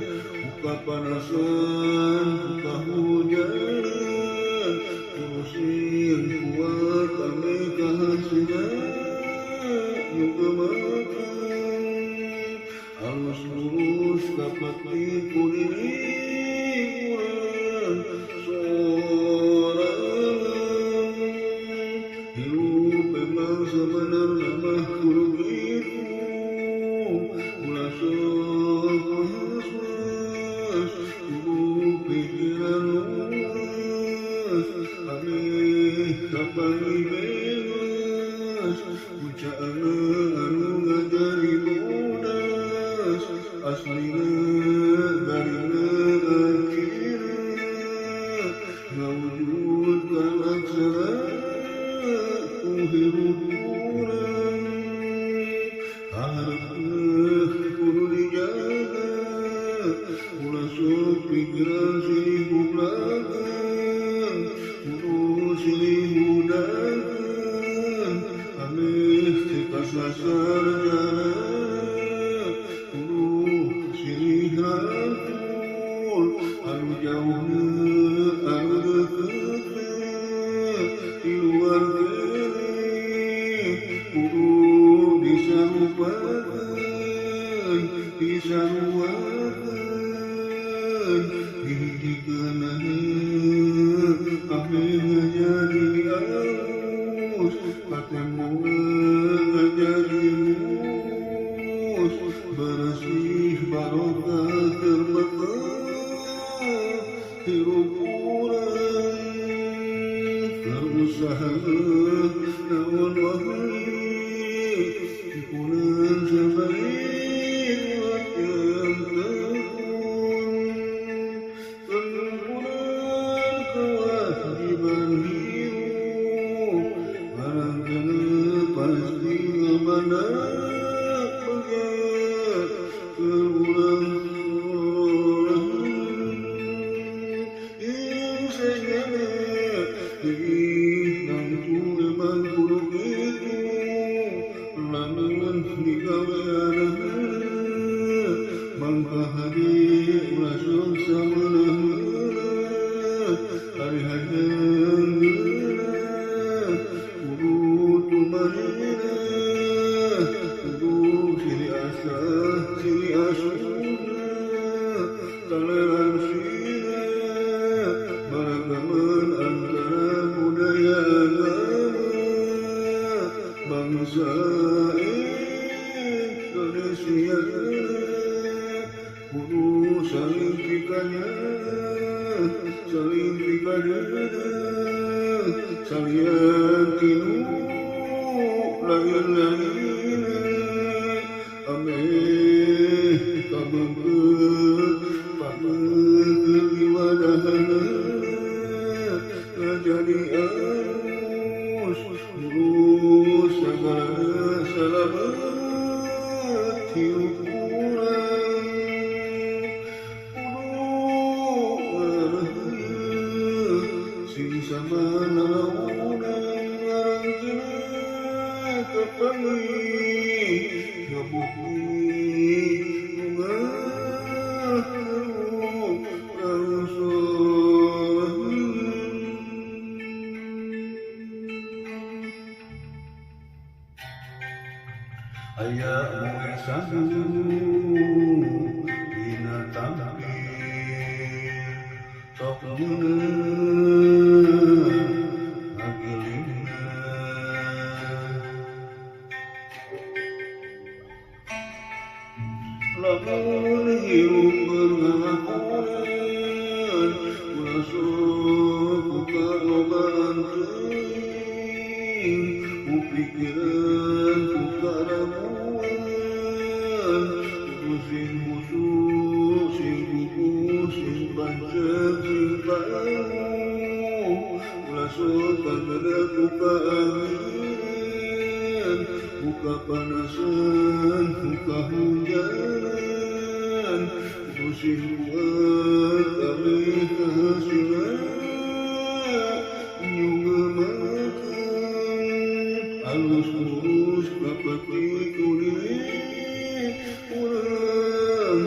buka panasan, buka hujan, urusin kuat ame kahasinan, juga makan, halus lurus dapat dikuliran, sorangan, hidup memang sebenarnya mah kudu gitu, ulah sok was-was, kudu pikiran luas, aneh kapan bebas, ucaana anu ngajari bodas, aslina garina akhirna, ngawujudkan aksara ku hirup urang, harapna kudu dijaga, ulah sok pikiran silih belakang, kudu silih budakan, aneh tika sasar jalan, kudu silih rangkul, anu jauhna anu deketna, di luar kene kudu disarupakeun, disaruakeun, dihidikeun ame ngajadi alus, katemu ngajadi mus, bersih barokah terberkah, hirup urang, berusaha naon wae, pikunan sabari yang tekun, pengunan kewajiban hidup, barangkali pasti ngebandak pegat, keurang sorangan, yang senyana, nang memang kudu gitu, lanangan digaweana, mangka hadi ulah sok sameuneuh, hari-harian geuna, kudu tumanina, kudu silih asa, silih asuna, toleransinya, beragaman antara budaya agama, bangsa Indonesia, kudu saling pikanya, saling pikadana, salian tinu lain-lainna, ame kabeukeut pakeun iwadahana, ngajadi alus, lurus sagala salamet hirup urang, kudu ngareuh sing samana launang ngaranjeunna kepangi, ngabukti ngaharup rangsorangan. Aya moe sadu dina tampil, sok meunang hageulingna, lamun hirup berngalakunan, ulah sok buka lobaan teuing, pikiran buka ramuan, sing busuk, sing kuku, sing bancet, sing tahu, ulah sok pagada buka angin, buka panasan, buka hujan, sing kuat ame kahasinan, juga makan, halus lurus dapat dikulirin urang,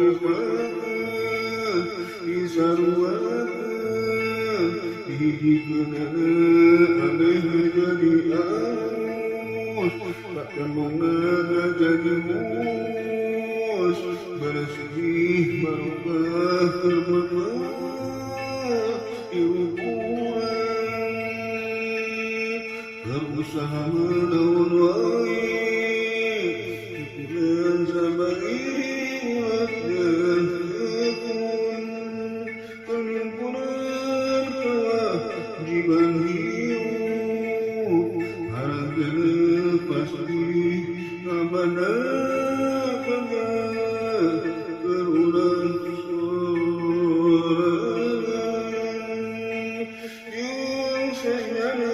Sarifakan Isarwakan Hidikana Alaihi jadi aus Takkan mengada jadi mus Bersih barokah bermakna Irukuran Berusaha menawan wain Hikuman sabari Wajah tekun Penimpunan kewajiban hidup Harga pasti Abana kaya Berulang sorangan Yang senyana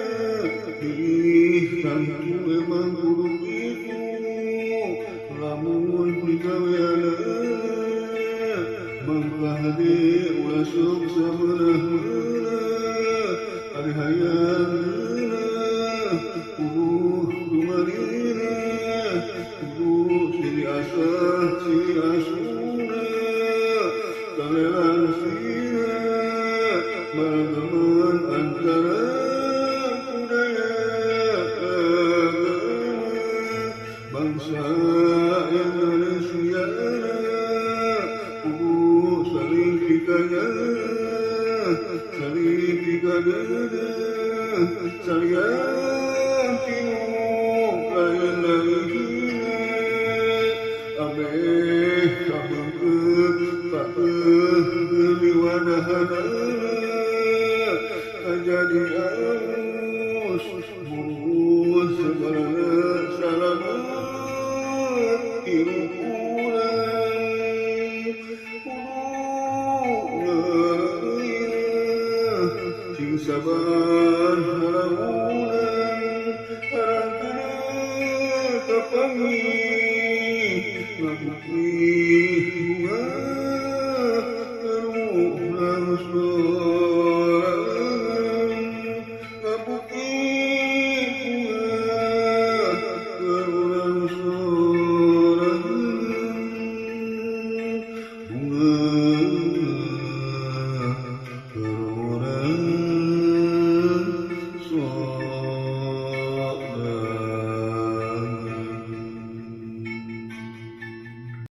Tentu memang buruk itu Lamun digaweana Mangka hadir wasuk sabelah-belah Ari hayangna dumarina Siri asah siri asuna Kalelan sina Maragaman antara budaya agama Bangsa Indonesia saling dikaya saling dikadada sayang kinu lain lagi abeh kabengkeut pakeun liwadahana jadi aus murus segalana salamet irukuran sing sabar haramunan harangkeun kapangi ngabukti bunga terulang sorangan ngabukti bunga terulang sorangan